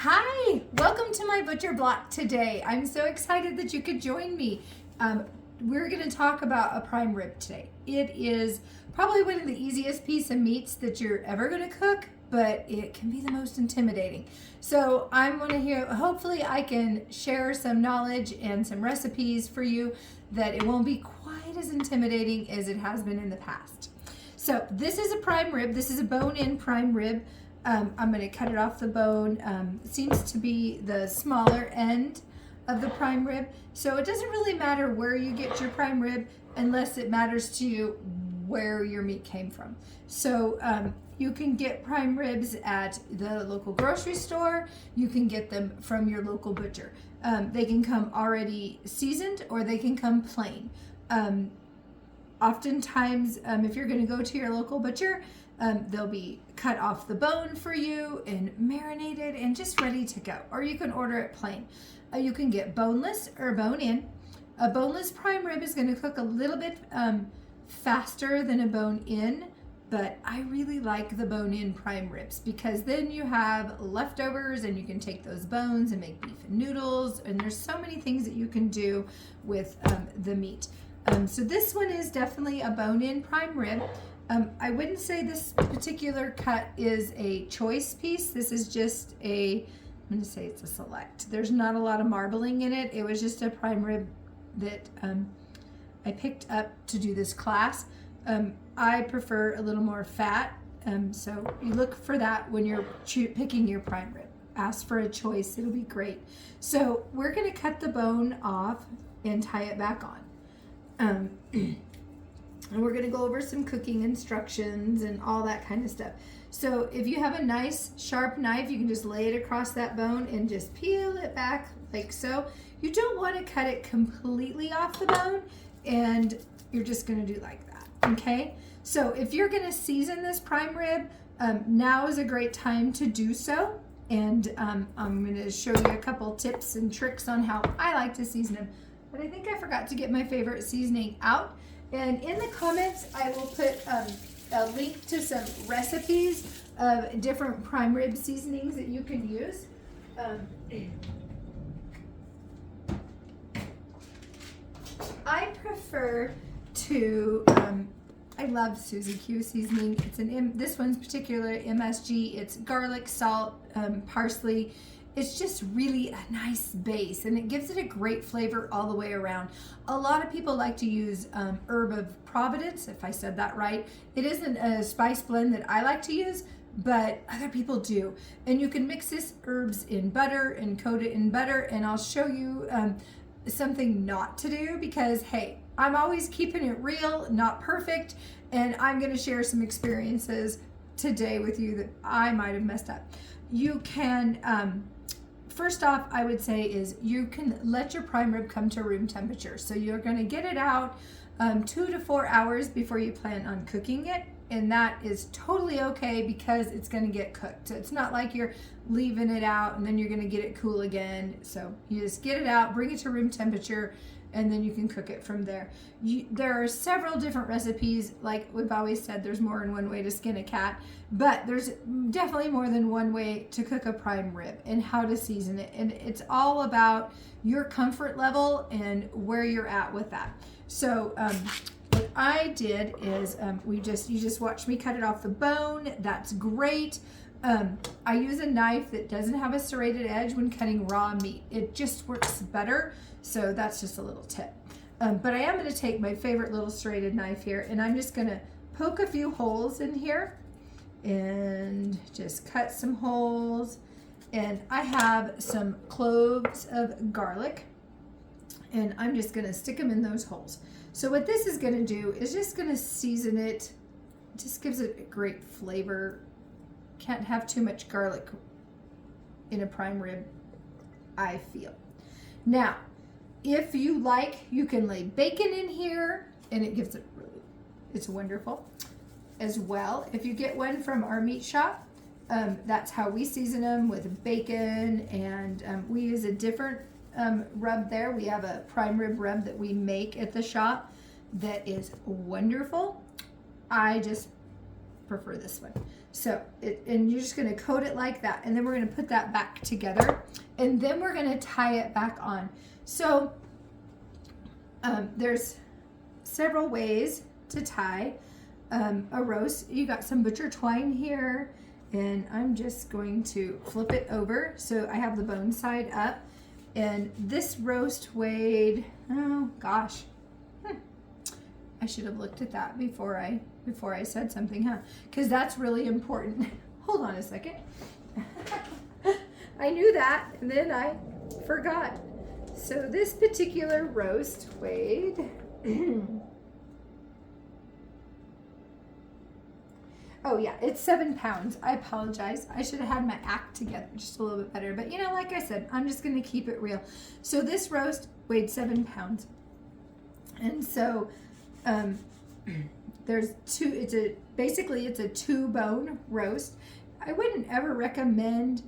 Hi, welcome to my butcher block today. I'm so excited that you could join me. We're going to talk about a prime rib today. It is probably one of the easiest piece of meats that you're ever going to cook, but it can be the most intimidating. So I'm going to hear, hopefully I can share some knowledge and some recipes for you that it won't be quite as intimidating as it has been in the past. So this is a prime rib. This is a bone-in prime rib. I'm going to cut it off the bone. Seems to be the smaller end of the prime rib. So it doesn't really matter where you get your prime rib unless it matters to you where your meat came from. So you can get prime ribs at the local grocery store. You can get them from your local butcher. They can come already seasoned or they can come plain. Oftentimes, if you're going to go to your local butcher, they'll be cut off the bone for you and marinated and just ready to go. Or you can order it plain. You can get boneless or bone-in. A boneless prime rib is going to cook a little bit faster than a bone-in, but I really like the bone-in prime ribs because then you have leftovers and you can take those bones and make beef and noodles, and there's so many things that you can do with the meat. So this one is definitely a bone-in prime rib. I wouldn't say this particular cut is a choice piece. This is just I'm going to say it's a select. There's not a lot of marbling in it. It was just a prime rib that I picked up to do this class. I prefer a little more fat, so you look for that when you're picking your prime rib. Ask for a choice. It'll be great. So we're going to cut the bone off and tie it back on. And we're going to go over some cooking instructions and all that kind of stuff. So if you have a nice sharp knife, you can just lay it across that bone and just peel it back like so. You don't want to cut it completely off the bone, and you're just going to do like that, okay? So if you're going to season this prime rib, now is a great time to do so. And I'm going to show you a couple tips and tricks on how I like to season them. But I think I forgot to get my favorite seasoning out. And in the comments, I will put a link to some recipes of different prime rib seasonings that you can use. I prefer to, I love Suzy Q seasoning. It's this one's particular MSG. It's garlic, salt, parsley. It's just really a nice base, and it gives it a great flavor all the way around. A lot of people like to use herb of Providence, if I said that right. It isn't a spice blend that I like to use, but other people do. And you can mix this herbs in butter and coat it in butter, and I'll show you something not to do because, hey, I'm always keeping it real, not perfect, and I'm gonna share some experiences today with you that I might have messed up. You can, first off, I would say is you can let your prime rib come to room temperature. So you're going to get it out 2 to 4 hours before you plan on cooking it. And that is totally okay because it's going to get cooked. So it's not like you're leaving it out and then you're going to get it cool again. So you just get it out, bring it to room temperature, and then you can cook it from there. There are several different recipes. Like we've always said, there's more than one way to skin a cat, but there's definitely more than one way to cook a prime rib and how to season it. And it's all about your comfort level and where you're at with that. So what I did is you just watched me cut it off the bone. That's great. I use a knife that doesn't have a serrated edge when cutting raw meat. It just works better. So that's just a little tip. But I am going to take my favorite little serrated knife here, and I'm just going to poke a few holes in here and just cut some holes. And I have some cloves of garlic, and I'm just going to stick them in those holes. So what this is going to do is just going to season it. It just gives it a great flavor. Can't have too much garlic in a prime rib, I feel. Now, if you like, you can lay bacon in here, and it gives it it's wonderful as well. If you get one from our meat shop, that's how we season them, with bacon, and we use a different rub there. We have a prime rib rub that we make at the shop that is wonderful. I just prefer this one. So, and you're just going to coat it like that. And then we're going to put that back together. And then we're going to tie it back on. So, there's several ways to tie a roast. You got some butcher twine here. And I'm just going to flip it over so I have the bone side up. And this roast weighed, oh gosh, I should have looked at that before I said something, huh? Because that's really important. Hold on a second. I knew that, and then I forgot. So this particular roast weighed, oh yeah, it's 7 pounds. I apologize. I should have had my act together just a little bit better. But you know, like I said, I'm just going to keep it real. So this roast weighed 7 pounds. And so there's basically it's a 2-bone roast. I wouldn't ever recommend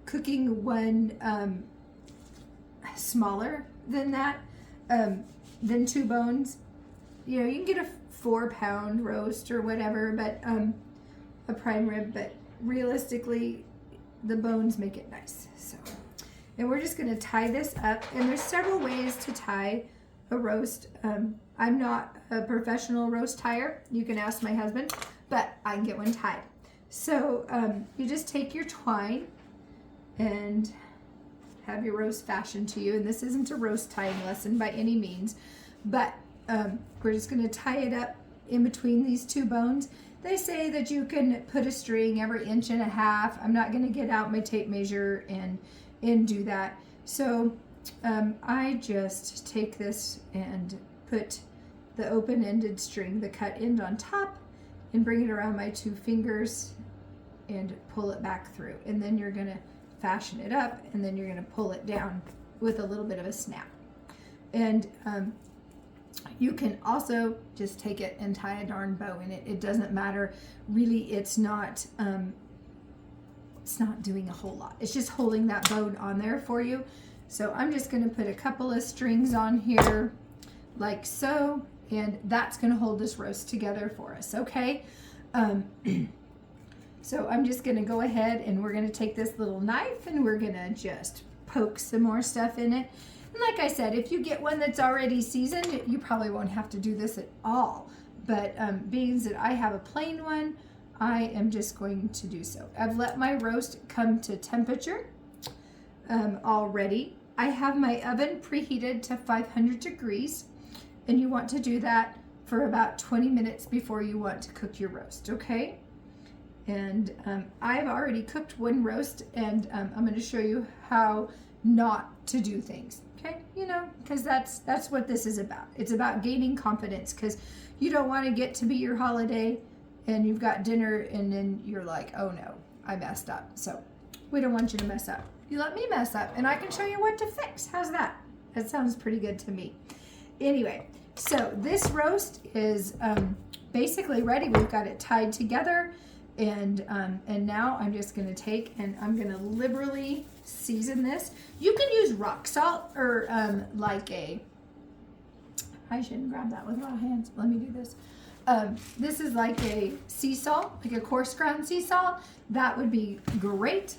cooking one smaller than that, than 2 bones. You know, you can get a 4-pound roast or whatever, but a prime rib, but realistically the bones make it nice. So, and we're just going to tie this up, and there's several ways to tie a roast. I'm not a professional roast tyer. You can ask my husband, but I can get one tied. So you just take your twine and have your roast fashioned to you, and this isn't a roast tying lesson by any means, but we're just going to tie it up in between these 2 bones. They say that you can put a string every 1.5 inches. I'm not going to get out my tape measure and do that. So I just take this and put the open-ended string, the cut end on top, and bring it around my 2 fingers and pull it back through. And then you're going to fashion it up, and then you're going to pull it down with a little bit of a snap. And you can also just take it and tie a darn bow in it. It doesn't matter. Really, it's not doing a whole lot. It's just holding that bone on there for you. So I'm just going to put a couple of strings on here like so, and that's going to hold this roast together for us, okay? So I'm just going to go ahead and we're going to take this little knife and we're going to just poke some more stuff in it. And like I said, if you get one that's already seasoned, you probably won't have to do this at all. But being that I have a plain one, I am just going to do so. I've let my roast come to temperature already. I have my oven preheated to 500 degrees, and you want to do that for about 20 minutes before you want to cook your roast, okay? And I've already cooked one roast, and I'm going to show you how not to do things, okay? You know, because that's what this is about. It's about gaining confidence, because you don't want to get to be your holiday and you've got dinner and then you're like, oh no, I messed up. So we don't want you to mess up. You let me mess up and I can show you what to fix. How's that? That sounds pretty good to me. Anyway, so this roast is basically ready. We've got it tied together, and now I'm just going to take and I'm going to liberally season this. You can use rock salt or I shouldn't grab that with my hands. Let me do this. This is like a sea salt, like a coarse ground sea salt. That would be great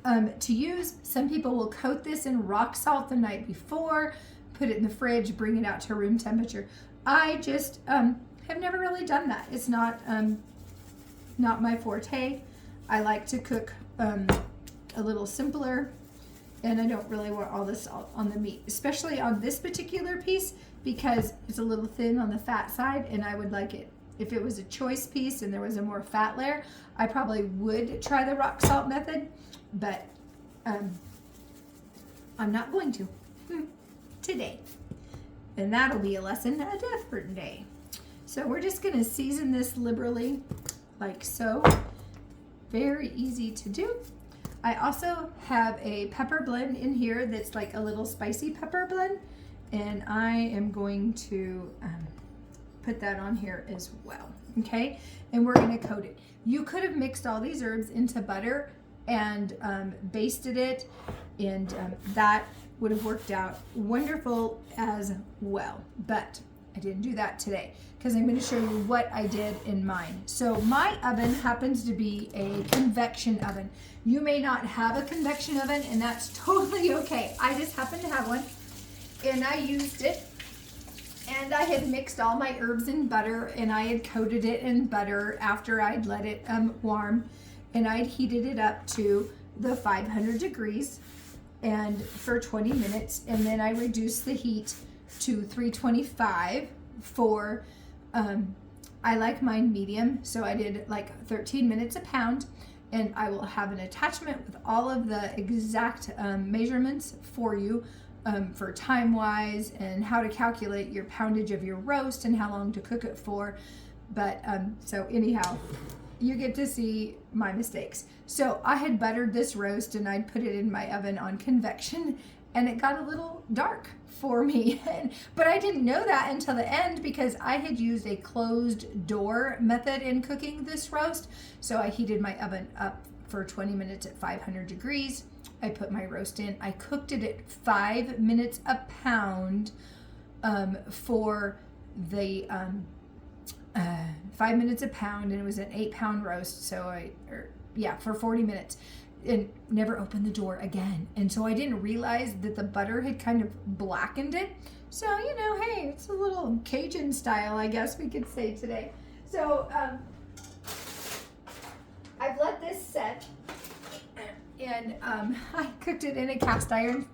to use. Some people will coat this in rock salt the night before, put it in the fridge, bring it out to room temperature. I just have never really done that. It's not my forte. I like to cook a little simpler, and I don't really want all the salt on the meat, especially on this particular piece, because it's a little thin on the fat side, and I would like it. If it was a choice piece and there was a more fat layer, I probably would try the rock salt method, but I'm not going to today. And that'll be a lesson a different day. So we're just going to season this liberally, like so. Very easy to do. I also have a pepper blend in here that's like a little spicy pepper blend, and I am going to put that on here as well, okay? And we're going to coat it. You could have mixed all these herbs into butter and basted it, and that would have worked out wonderful as well. But I didn't do that today because I'm going to show you what I did in mine. So my oven happens to be a convection oven. You may not have a convection oven, and that's totally okay. I just happen to have one, and I used it, and I had mixed all my herbs in butter, and I had coated it in butter after I'd let it warm, and I'd heated it up to the 500 degrees and for 20 minutes, and then I reduced the heat to 325 for I like mine medium, so I did like 13 minutes a pound, and I will have an attachment with all of the exact measurements for you for time wise and how to calculate your poundage of your roast and how long to cook it for. But so anyhow, you get to see my mistakes. So I had buttered this roast and I'd put it in my oven on convection, and it got a little dark for me. But I didn't know that until the end because I had used a closed door method in cooking this roast. So I heated my oven up for 20 minutes at 500 degrees. I put my roast in. I cooked it at 5 minutes a pound for the 5 minutes a pound, and it was an 8-pound roast. So for 40 minutes. And never opened the door again. And so I didn't realize that the butter had kind of blackened it. So, you know, hey, it's a little Cajun style, I guess we could say today. So I've let this set, and I cooked it in a cast iron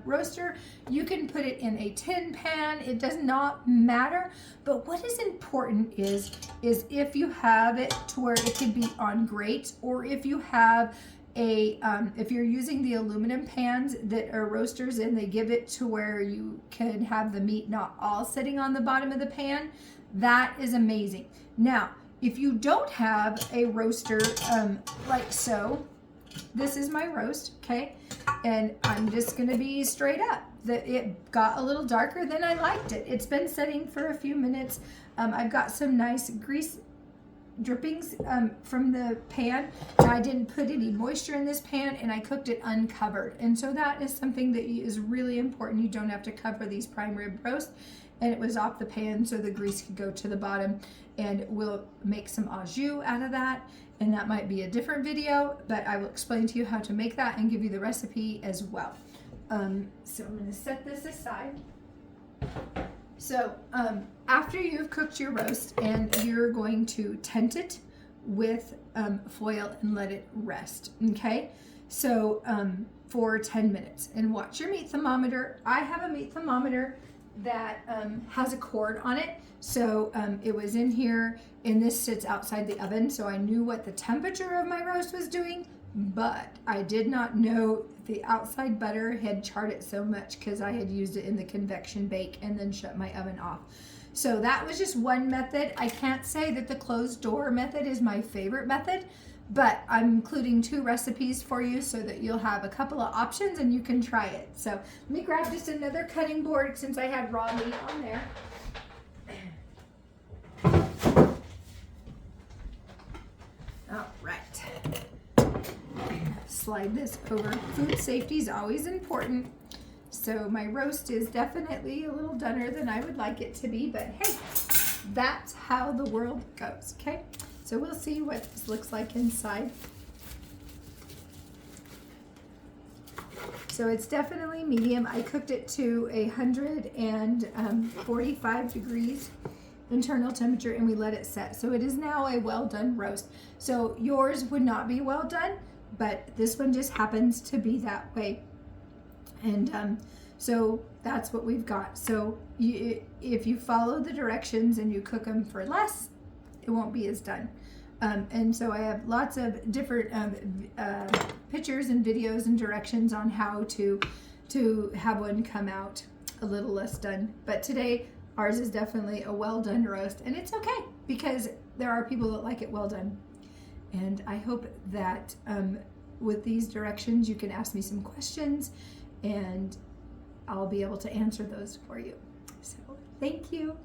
roaster. You can put it in a tin pan. It does not matter. But what is important is if you have it to where it can be on grates, or if you have if you're using the aluminum pans that are roasters and they give it to where you can have the meat not all sitting on the bottom of the pan, that is amazing. Now, if you don't have a roaster like so, this is my roast, okay? And I'm just gonna be straight up. That it got a little darker than I liked it. It's been setting for a few minutes. I've got some nice grease drippings from the pan. Now, I didn't put any moisture in this pan, and I cooked it uncovered. And so that is something that is really important. You don't have to cover these prime rib roast. And it was off the pan so the grease could go to the bottom, and we'll make some au jus out of that. And that might be a different video, but I will explain to you how to make that and give you the recipe as well. So I'm going to set this aside. So after you've cooked your roast, and you're going to tent it with foil and let it rest, okay? So for 10 minutes, and watch your meat thermometer. I have a meat thermometer that has a cord on it. So it was in here, and this sits outside the oven, so I knew what the temperature of my roast was doing, but I did not know the outside butter had charred it so much because I had used it in the convection bake and then shut my oven off. So that was just one method. I can't say that the closed door method is my favorite method, but I'm including 2 recipes for you so that you'll have a couple of options and you can try it. So let me grab just another cutting board since I had raw meat on there. All right. Slide this over. Food safety is always important. So my roast is definitely a little dunner than I would like it to be, but hey, that's how the world goes, okay? So we'll see what this looks like inside. So it's definitely medium. I cooked it to 145 degrees internal temperature, and we let it set. So it is now a well done roast. So yours would not be well done, but this one just happens to be that way. And so that's what we've got. So if you follow the directions and you cook them for less, it won't be as done. And so I have lots of different pictures and videos and directions on how to have one come out a little less done. But today, ours is definitely a well done roast, and it's okay because there are people that like it well done. And I hope that with these directions, you can ask me some questions and I'll be able to answer those for you. So thank you.